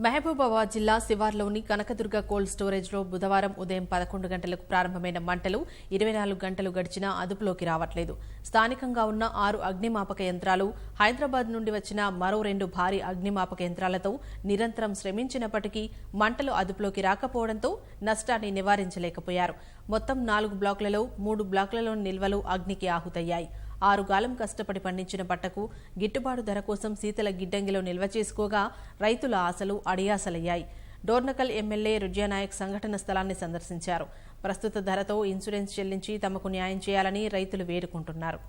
మహబూబాబాద్ జిల్లా శివార్లోని కనకదుర్గ కోల్డ్ స్టోరేజ్లో బుధవారం ఉదయం 11 గంటలకు ప్రారంభమైన మంటలు 24 గంటలు గడిచినా అదుపులోకి రావట్లేదు. స్థానికంగా ఉన్న 6 అగ్నిమాపక యంత్రాలు, హైదరాబాద్ నుండి వచ్చిన మరో 2 భారీ అగ్నిమాపక యంత్రాలతో నిరంతరం శ్రమించినప్పటికీ మంటలు అదుపులోకి రాకపోవడంతో నష్టాన్ని నివారించలేకపోయారు. మొత్తం 4 బ్లాకులలో 3 బ్లాకులలోని నిల్వలు అగ్నికి ఆహుతయ్యాయి. 6 గాలం కష్టపడి పండించిన పంటకు గిట్టుబాటు ధర కోసం శీతల గిడ్డంగిలో నిల్వ చేసుకోగా రైతుల ఆశలు అడియాసలయ్యాయి. డోర్నకల్ ఎమ్మెల్యే రుజ్యానాయక్ సంఘటన స్థలాన్ని సందర్శించారు. ప్రస్తుత ధరతో ఇన్సూరెన్స్ చెల్లించి తమకు న్యాయం చేయాలని రైతులు వేడుకుంటున్నారు.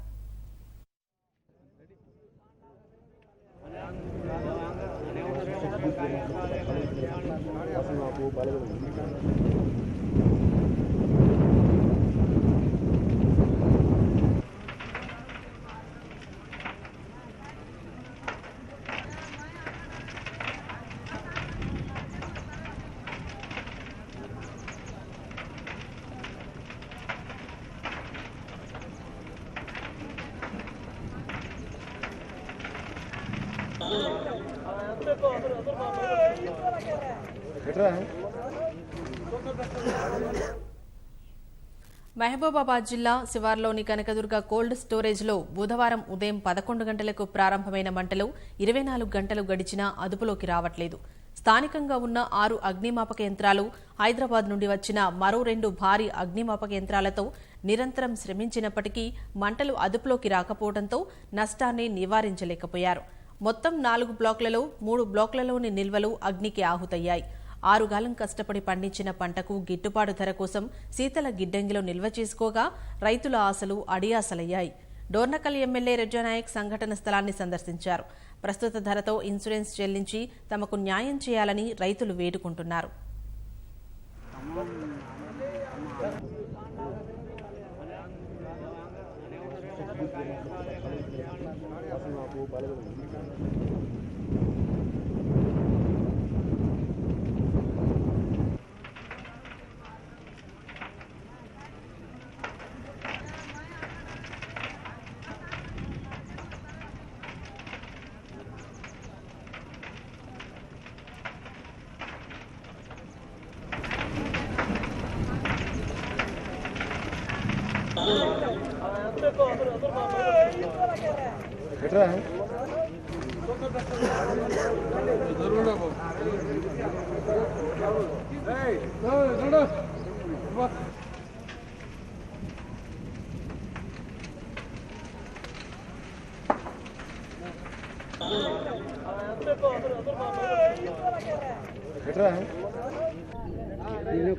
మహబూబాబాద్ జిల్లా శివార్లోని కనకదుర్గ కోల్డ్ స్టోరేజ్లో బుధవారం ఉదయం 11 గంటలకు ప్రారంభమైన మంటలు 24 గంటలు గడిచినా అదుపులోకి రావట్లేదు. స్థానికంగా ఉన్న 6 అగ్నిమాపక యంత్రాలు, హైదరాబాద్ నుండి వచ్చిన మరో 2 భారీ అగ్నిమాపక యంత్రాలతో నిరంతరం శ్రమించినప్పటికీ మంటలు అదుపులోకి రాకపోవడంతో నష్టాన్ని నివారించలేకపోయారు. మొత్తం 4 బ్లాకులలో 3 బ్లాకులలోని నిల్వలు అగ్నికి ఆహుతయ్యాయి. 6 గాలం కష్టపడి పండించిన పంటకు గిట్టుబాటు ధర కోసం శీతల గిడ్డంగిలో నిల్వ చేసుకోగా రైతుల ఆశలు అడియాసలయ్యాయి. డోర్నకల్ ఎమ్మెల్యే రుజ్యానాయక్ సంఘటన స్థలాన్ని సందర్శించారు. ప్రస్తుత ధరతో ఇన్సూరెన్స్ చెల్లించి తమకు న్యాయం చేయాలని రైతులు వేడుకుంటున్నారు.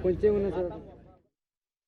కొంచెం